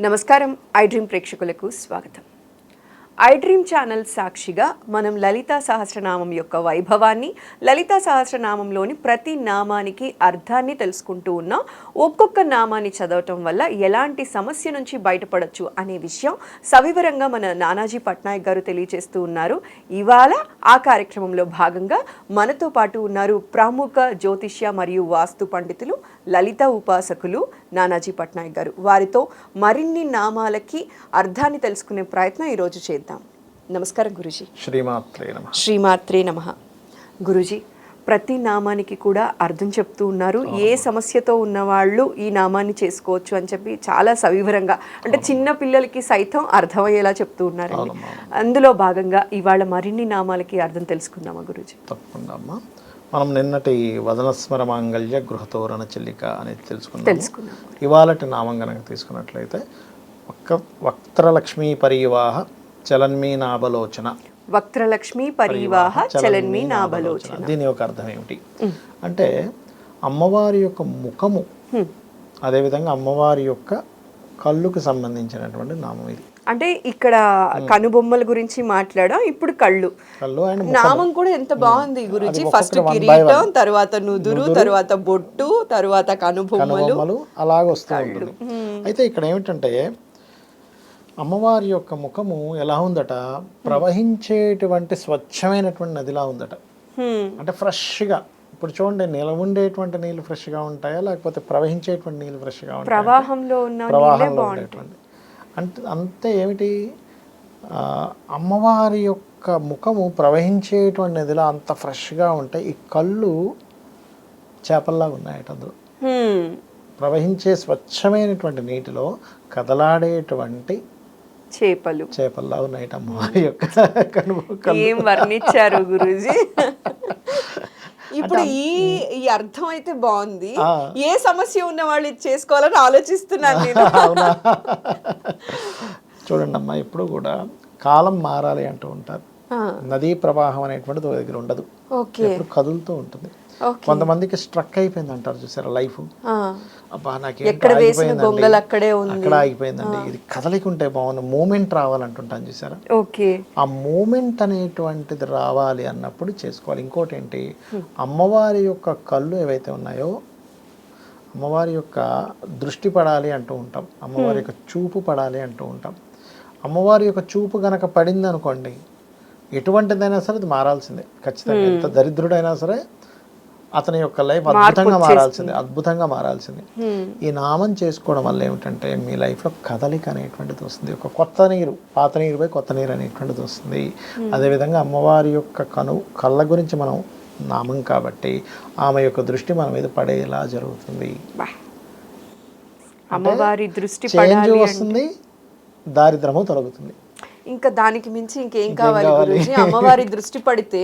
నమస్కారం I dream ప్రేక్షకులకు స్వాగతం. ఐ డ్రీమ్ ఛానల్ సాక్షిగా మనం లలితా సహస్రనామం యొక్క వైభవాన్ని, లలితా సహస్రనామంలోని ప్రతి నామానికి అర్థాన్ని తెలుసుకుంటూ ఉన్నాం. ఒక్కొక్క నామాన్ని చదవటం వల్ల ఎలాంటి సమస్య నుంచి బయటపడొచ్చు అనే విషయం సవివరంగా మన నానాజీ పట్నాయక్ గారు తెలియజేస్తూ ఉన్నారు. ఇవాళ ఆ కార్యక్రమంలో భాగంగా మనతో పాటు ఉన్నారు ప్రముఖ జ్యోతిష్య మరియు వాస్తు పండితులు, లలిత ఉపాసకులు నానాజీ పట్నాయక్ గారు. వారితో మరిన్ని నామాలకి అర్థాన్ని తెలుసుకునే ప్రయత్నం ఈరోజు చేద్దాం. నమస్కారం గురుజీ. శ్రీమాత్రే నమః. శ్రీమాత్రే నమః. గురుజీ, ప్రతి నామానికి కూడా అర్థం చెప్తూ ఉన్నారు. ఏ సమస్యతో ఉన్నవాళ్ళు ఈ నామాన్ని చేసుకోవచ్చు అని చెప్పి చాలా సవివరంగా, అంటే చిన్న పిల్లలకి సైతం అర్థమయ్యేలా చెప్తూ ఉన్నారండి. అందులో భాగంగా ఇవాళ మరిన్ని నామాలకి అర్థం తెలుసుకుందామా గురుజీ? తప్పకుండా అమ్మా. మనం నిన్నటి వదనస్మర మాంగళ్య గృహతోరణ చెల్లిక అనేది తెలుసుకున్నాం. ఇవాళటి నామం కనుక తీసుకున్నట్లయితే వక్త్రలక్ష్మీ పరివాహ చలన్మీ నాభలోచన. వక్త్రలక్ష్మీ పరివాహ చలన్మీ నాభలోచన. దీని యొక్క అర్థం ఏమిటి అంటే అమ్మవారి యొక్క ముఖము, అదేవిధంగా అమ్మవారి యొక్క కళ్ళుకు సంబంధించినటువంటి నామం ఇది. అంటే ఇక్కడ కనుబొమ్మల గురించి మాట్లాడాం, ఇప్పుడు కళ్ళు. నామం కూడా ఎంత బాగుంది గురుజీ. ఫస్ట్ కిరీటం, తర్వాత నుదురు, తర్వాత బొట్టు, తర్వాత కనుబొమ్మలు అలాగ వస్తూ ఉంటుంది. అయితే ఇక్కడ ఏమిటంటే అమ్మవారి యొక్క ముఖము ఎలా ఉందట, ప్రవహించేటువంటి స్వచ్ఛమైనటువంటి నదిలా ఉందట. అంటే ఫ్రెష్గా, ఇప్పుడు చూడండి, నిలవుండేటువంటి నీళ్ళు ఫ్రెష్గా ఉంటాయా, లేకపోతే ప్రవహించేటువంటి నీళ్ళు ఫ్రెష్గా ఉంటాయా? ప్రవాహంలో ఉండేటువంటి అంటే అంతే. ఏమిటి, అమ్మవారి యొక్క ముఖము ప్రవహించేటువంటి నదిలో అంత ఫ్రెష్గా ఉంటాయి. ఈ కళ్ళు చేపల్లాగా ఉన్నాయట. అందులో ప్రవహించే స్వచ్ఛమైనటువంటి నీటిలో కదలాడేటువంటి చేపల్లా ఉన్నాయట అమ్మవారి యొక్క కళ్ళు. ఏం వర్ణించారు గురూజీ. ఇప్పుడు ఈ అర్థం అయితే బాగుంది. ఏ సమస్య ఉన్న వాళ్ళు ఇది చేసుకోవాలని ఆలోచిస్తున్నాను నేను. చూడండి అమ్మా, ఇప్పుడు కూడా కాలం మారాలి అంటూ ఉంటారు. నదీ ప్రవాహం అనేటువంటిది దగ్గర ఉండదు, ఎప్పుడు కదులుతూ ఉంటుంది. కొంతమందికి స్ట్రక్ అయిపోయింది అంటారు, చూసారా లైఫ్. అబ్బా నాకు అక్కడ ఆగిపోయిందండి, ఇది కదలికుంటే బాగుంది, మూమెంట్ రావాలంటుంటాను, చూసారా. ఆ మూమెంట్ అనేటువంటిది రావాలి అన్నప్పుడు చేసుకోవాలి. ఇంకోటి ఏంటి, అమ్మవారి యొక్క కళ్ళు ఏవైతే ఉన్నాయో, అమ్మవారి యొక్క దృష్టి పడాలి అంటూ ఉంటాం, అమ్మవారి యొక్క చూపు పడాలి అంటూ ఉంటాం. అమ్మవారి యొక్క చూపు గనక పడింది అనుకోండి, ఎటువంటిదైనా సరే అది మారాల్సిందే ఖచ్చితంగా. ఎంత దరిద్రుడైనా సరే అతని యొక్క లైఫ్ అద్భుతంగా మారాల్సింది. ఈ నామం చేసుకోవడం వల్ల ఏమిటంటే మీ లైఫ్లో కదలిక అనేటువంటిది వస్తుంది. ఒక కొత్త నీరు, పాత నీరుపై కొత్త నీరు అనేటువంటిది వస్తుంది. అదేవిధంగా అమ్మవారి యొక్క కళ్ళ గురించి మనం నామం కాబట్టి ఆమె యొక్క దృష్టి మన మీద పడేలా జరుగుతుంది. అమ్మవారి దృష్టి వస్తుంది, దారిద్రము తొలగుతుంది. ఇంకా దానికి మించి ఇంకేం కావాలి గురూజీ? అమ్మవారి దృష్టి పడితే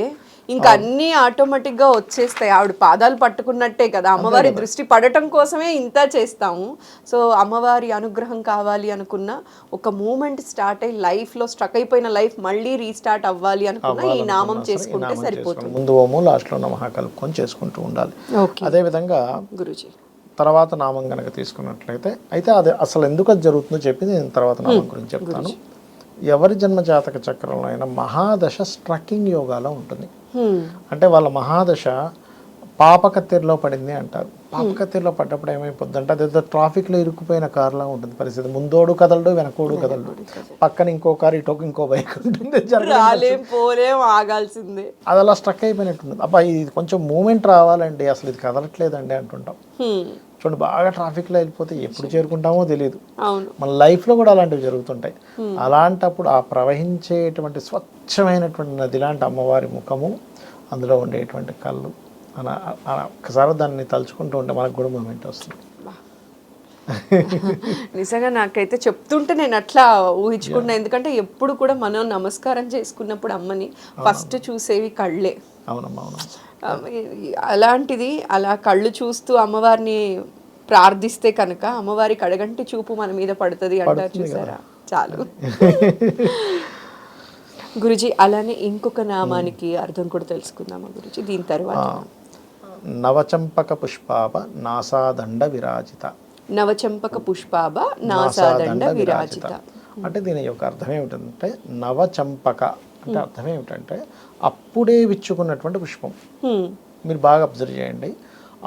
ఇంకా అన్ని ఆటోమేటిక్ గా వచ్చేస్తాయి. ఆవిడ పాదాలు పట్టుకున్నట్టే కదా. అమ్మవారి దృష్టి పడటం కోసమే ఇంత చేస్తాము. సో అమ్మవారి అనుగ్రహం కావాలి అనుకున్న, ఒక మూమెంట్ స్టార్ట్ అయ్యి లైఫ్ లో స్ట్రక్ అయిపోయిన లైఫ్ మళ్ళీ రీస్టార్ట్ అవ్వాలి అనుకున్న ఈ నామం చేసుకుంటే సరిపోతుంది. ముందు ఓము, లాస్ట్ లో నమః కలుపుకొని చేసుకుంటూ ఉండాలి. అదే విధంగా గురూజీ తర్వాత నామం కనుక తీసుకున్నట్లయితే, అయితే అది అసలు ఎందుకు అది జరుగుతుందో చెప్పి నేను తర్వాత నామం గురించి చెప్తాను. ఎవరి జన్మ జాతక చక్రంలో అయినా మహాదశ స్ట్రక్కింగ్ యోగాలో ఉంటుంది. అంటే వాళ్ళ మహాదశ పాపకత్తెరలో పడింది అంటారు. పాపకత్తెరలో పడ్డప్పుడు ఏమైపోద్ది అంటే, అదేదో ట్రాఫిక్లో ఇరుక్కుపోయిన కార్లా ఉంటుంది పరిస్థితి. ముందోడు కదలడు, వెనకోడు కదలడు, పక్కన ఇంకో కారు, ఇటోకి ఇంకో బైక్ ఉంటుంది, ఆగాల్సిందే. అది అలా స్ట్రక్ అయిపోయినట్టుంది. అబ్బా ఇది కొంచెం మూమెంట్ రావాలండి, అసలు ఇది కదలట్లేదండి అంటుంటాం. చూడండి, బాగా ట్రాఫిక్లో వెళ్ళిపోతే ఎప్పుడు చేరుకుంటామో తెలియదు. మన లైఫ్లో కూడా అలాంటివి జరుగుతుంటాయి. అలాంటప్పుడు ఆ ప్రవహించేటువంటి స్వచ్ఛమైనటువంటి నది లాంటి అమ్మవారి ముఖము, అందులో ఉండేటువంటి కళ్ళు, ఒక్కసారి దాన్ని తలుచుకుంటూ ఉంటే మనకు కూడా మూమెంట్ వస్తుంది. నిజంగా నాకైతే చెప్తుంటే నేను అట్లా ఊహించుకున్నా. ఎందుకంటే ఎప్పుడు కూడా మనం నమస్కారం చేసుకున్నప్పుడు అమ్మని ఫస్ట్ చూసేవి కళ్ళే. అవునమ్మా, అవును. అలాంటిది అలా కళ్ళు చూస్తూ అమ్మవారిని ప్రార్థిస్తే కనుక అమ్మవారి కడగంటి చూపు మన మీద పడుతుంది అంటారు, చూసారా. చాలు గురుజీ. అలానే ఇంకొక నామానికి అర్థం కూడా తెలుసుకుందామా గురుజీ దీని తర్వాత? నవచంపక పుష్పాప నాసాదండ విరాజిత. నవచంపక పుష్పాభ నాసాదండ విరాజిత. అంటే దీని యొక్క అర్థం ఏమిటంటే నవచంపక అంటే అర్థం ఏమిటంటే అప్పుడే విచ్చుకున్నటువంటి పుష్పం. మీరు బాగా అబ్జర్వ్ చేయండి,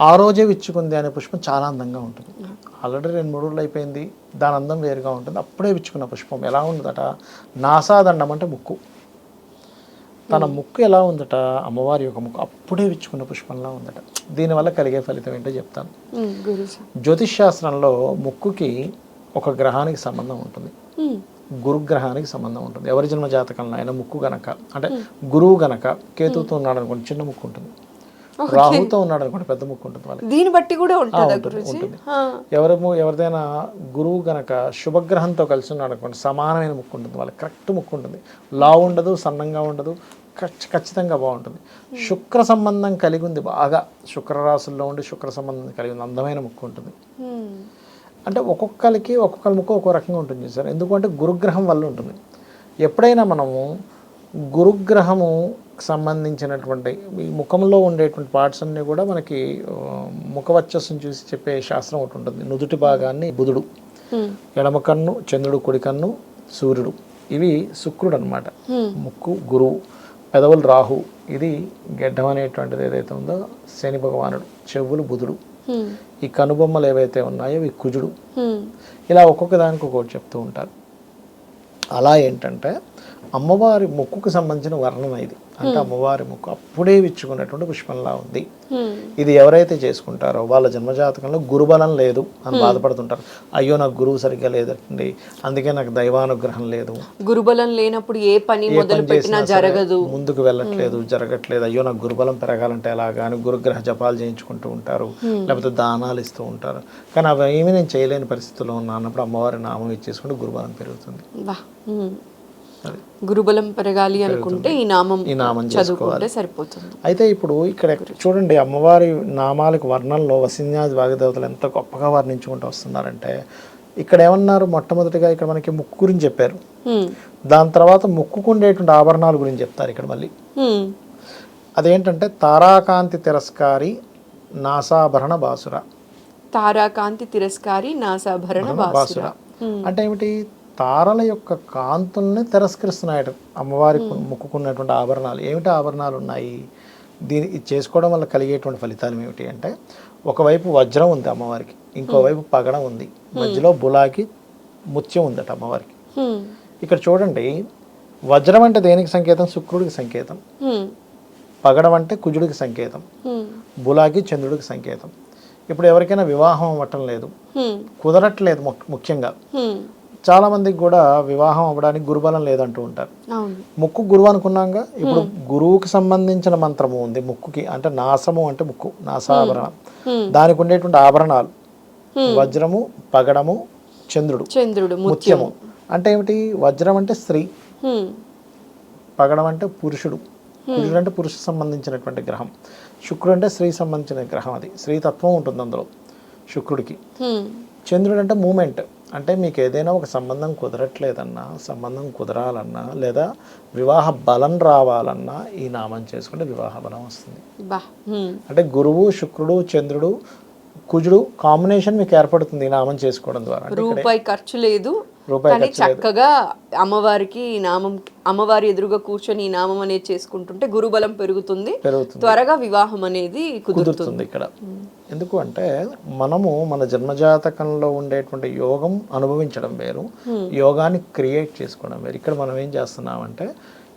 ఆ రోజే విచ్చుకుంది అనే పుష్పం చాలా అందంగా ఉంటుంది. ఆల్రెడీ 2-3 రోజులు అయిపోయింది, దాని అందం వేరుగా ఉంటుంది. అప్పుడే విచ్చుకున్న పుష్పం ఎలా ఉందట, నాసాదండం అంటే ముక్కు, తన ముక్కు ఎలా ఉందట, అమ్మవారి యొక్క ముక్కు అప్పుడే విచ్చుకున్న పుష్పంలా ఉందట. దీనివల్ల కలిగే ఫలితం ఏంటో చెప్తాను. జ్యోతిష్ శాస్త్రంలో ముక్కుకి ఒక గ్రహానికి సంబంధం ఉంటుంది, గురుగ్రహానికి సంబంధం ఉంటుంది. ఎవరి జన్మ జాతకంలో అయినా ముక్కు గనక అంటే గురువు గనక కేతువుతో ఉన్నాడు అనుకోండి చిన్న ముక్కు ఉంటుంది, రాహుతో ఉన్నాడు అనుకోండి పెద్ద ముక్కు ఉంటుంది వాళ్ళకి. దీన్ని బట్టి కూడా ఉంటుంది. ఎవరిదైనా గురువు గనక శుభగ్రహంతో కలిసి ఉన్నాడు అనుకోండి సమానమైన ముక్కు ఉంటుంది వాళ్ళకి, కరెక్ట్ ముక్కు ఉంటుంది, లావు ఉండదు, సన్నంగా ఉండదు, ఖచ్చితంగా బాగుంటుంది. శుక్ర సంబంధం కలిగి ఉంది, బాగా శుక్ర రాశుల్లో ఉండి శుక్ర సంబంధం కలిగి ఉంది, అందమైన ముక్కు ఉంటుంది. అంటే ఒక్కొక్కరికి ఒక్కొక్కరి ముక్కు ఒక్కో రకంగా ఉంటుంది సార్. ఎందుకంటే గురుగ్రహం వల్ల ఉంటుంది. ఎప్పుడైనా మనము గురుగ్రహము సంబంధించినటువంటి ఈ ముఖంలో ఉండేటువంటి పార్ట్స్ అన్నీ కూడా మనకి ముఖవచ్చస్సును చూసి చెప్పే శాస్త్రం ఒకటి ఉంటుంది. నుదుటి భాగాన్ని బుధుడు, ఎడమ కన్ను చంద్రుడు, కుడి కన్ను సూర్యుడు, ఇవి శుక్రుడు అనమాట. ముక్కు గురువు, పెదవులు రాహు, ఇది గెడ్డం అనేటువంటిది ఏదైతే ఉందో శని భగవానుడు, చెవులు బుధుడు, ఈ కనుబొమ్మలు ఏవైతే ఉన్నాయో ఇవి కుజుడు. ఇలా ఒక్కొక్క దానికి ఒక్కొక్కటి చెప్తూ ఉంటారు. అలా ఏంటంటే అమ్మవారి ముక్కుకు సంబంధించిన వర్ణన ఇది. అంటే అమ్మవారి ముక్కు అప్పుడే విచ్చుకున్నటువంటి పుష్పంలా ఉంది. ఇది ఎవరైతే చేసుకుంటారో వాళ్ళ జన్మజాతకంలో గురుబలం లేదు అని బాధపడుతుంటారు. అయ్యో నాకు గురువు సరిగ్గా లేదండి, అందుకే నాకు దైవానుగ్రహం లేదు, గురుబలం లేనప్పుడు ఏ పని మొదలు పెట్టినా జరగదు, ముందుకు వెళ్ళట్లేదు, జరగట్లేదు, అయ్యో నాకు గురుబలం పెరగాలంటే ఎలాగా అని గురుగ్రహ జపాలు చేయించుకుంటూ ఉంటారు, లేకపోతే దానాలు ఇస్తూ ఉంటారు. కానీ అవి ఏమీ నేను చేయలేని పరిస్థితుల్లో ఉన్నా అన్నప్పుడు అమ్మవారి నామం ఇచ్చేసుకుంటే గురుబలం పెరుగుతుంది. గురుబలం పెరగాలి అనుకుంటే ఈ నామం చదువుకుంటే సరిపోతుంది. అయితే ఇప్పుడు ఇక్కడ చూడండి, అమ్మవారి నామాలకు వర్ణంలో వసిన్యాది వాగ్దేవతలు ఎంత గొప్పగా వర్ణించుకుంటూ వస్తున్నారంటే, ఇక్కడ ఏమన్నారు, మొట్టమొదటిగా ఇక్కడ మనకి ముక్కు గురించి చెప్పారు, దాని తర్వాత ముక్కుకు ఉండేటువంటి ఆభరణాల గురించి చెప్తారు ఇక్కడ మళ్ళీ. అదేంటంటే తారాకాంతి తిరస్కారి నాసాభరణ బాసుర. తారాకాంతి తిరస్కారి నాసాభరణ బాసుర అంటే ఏమిటి, తారల యొక్క కాంతుల్ని తిరస్కరిస్తున్నాయట అమ్మవారి ముక్కుకున్నటువంటి ఆభరణాలు. ఏమిటి ఆభరణాలు ఉన్నాయి, దీన్ని చేసుకోవడం వల్ల కలిగేటువంటి ఫలితాలు ఏమిటి అంటే, ఒకవైపు వజ్రం ఉంది అమ్మవారికి, ఇంకోవైపు పగడం ఉంది, మధ్యలో బులాకి ముత్యం ఉందట అమ్మవారికి. ఇక్కడ చూడండి, వజ్రం అంటే దేనికి సంకేతం, శుక్రుడికి సంకేతం, పగడం అంటే కుజుడికి సంకేతం, బులాకి చంద్రుడికి సంకేతం. ఇప్పుడు ఎవరికైనా వివాహం అవ్వటం లేదు, కుదరట్లేదు, ముఖ్యంగా చాలా మందికి కూడా వివాహం అవ్వడానికి గురుబలం లేదంటూ ఉంటారు. ముక్కు గురువు అనుకున్నాగా, ఇప్పుడు గురువుకి సంబంధించిన మంత్రము ఉంది ముక్కుకి, అంటే నాసము అంటే ముక్కు, నాసాభరణం, దానికి ఉండేటువంటి ఆభరణాలు వజ్రము, పగడము, చంద్రుడు, ముత్యము. అంటే ఏమిటి, వజ్రం అంటే స్త్రీ, పగడం అంటే పురుషుడు, కుజుడు అంటే పురుష సంబంధించినటువంటి గ్రహం, శుక్రుడు అంటే స్త్రీ సంబంధించిన గ్రహం, అది స్త్రీ తత్వం ఉంటుంది అందులో శుక్రుడికి. చంద్రుడు అంటే మూమెంట్, అంటే మీకు ఏదైనా ఒక సంబంధం కుదరట్లేదన్నా, సంబంధం కుదరాలన్నా, లేదా వివాహ బలం రావాలన్నా ఈ నామం చేసుకుంటే వివాహ బలం వస్తుంది. అంటే గురువు, శుక్రుడు, చంద్రుడు, కుజుడు కాంబినేషన్ మీకు ఏర్పడుతుంది ఈ నామం చేసుకోవడం ద్వారా. రూపాయి ఖర్చు లేదు, కానీ చక్కగా అమ్మవారికి నామం, అమ్మవారి ఎదురుగా కూర్చొని ఈ నామం అనేది చేసుకుంటుంటే గురుబలం పెరుగుతుంది, త్వరగా వివాహం అనేది కుదురుతుంది ఇక్కడ. ఎందుకు అంటే మనము మన జన్మజాతకంలో ఉండేటువంటి యోగం అనుభవించడం వేరు, యోగాన్ని క్రియేట్ చేసుకోవడం వేరు. ఇక్కడ మనం ఏం చేస్తున్నామంటే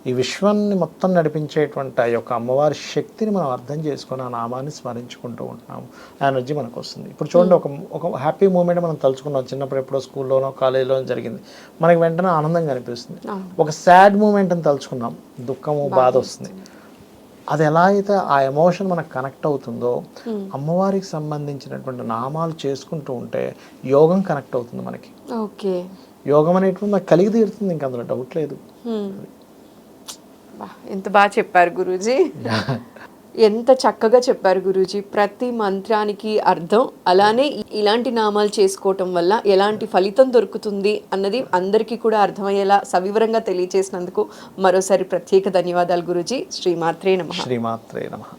ఈ విశ్వాన్ని మొత్తం నడిపించేటువంటి ఆ యొక్క అమ్మవారి శక్తిని మనం అర్థం చేసుకొని ఆ నామాన్ని స్మరించుకుంటూ ఉంటున్నాము, ఎనర్జీ మనకు వస్తుంది. ఇప్పుడు చూడండి, ఒక హ్యాపీ మూమెంట్ మనం తలుచుకున్నాం, చిన్నప్పుడు ఎప్పుడో స్కూల్లోనో కాలేజీలోనో జరిగింది, మనకి వెంటనే ఆనందంగా అనిపిస్తుంది. ఒక సాడ్ మూమెంట్ అని తలుచుకున్నాం, దుఃఖము, బాధ వస్తుంది. అది ఎలా అయితే ఆ ఎమోషన్ మనకు కనెక్ట్ అవుతుందో, అమ్మవారికి సంబంధించినటువంటి నామాలు చేసుకుంటూ ఉంటే యోగం కనెక్ట్ అవుతుంది మనకి. యోగం అనేటువంటి మనకు కలిగి తీరుతుంది, ఇంక అందులో డౌట్ లేదు. ఎంత బాగా చెప్పారు గురూజీ, ఎంత చక్కగా చెప్పారు గురూజీ. ప్రతి మంత్రానికి అర్థం, అలానే ఇలాంటి నామాలు చేసుకోవటం వల్ల ఎలాంటి ఫలితం దొరుకుతుంది అన్నది అందరికీ కూడా అర్థమయ్యేలా సవివరంగా తెలియజేసినందుకు మరోసారి ప్రత్యేక ధన్యవాదాలు గురూజీ. శ్రీమాత్రే నమః. శ్రీమాత్రే నమః.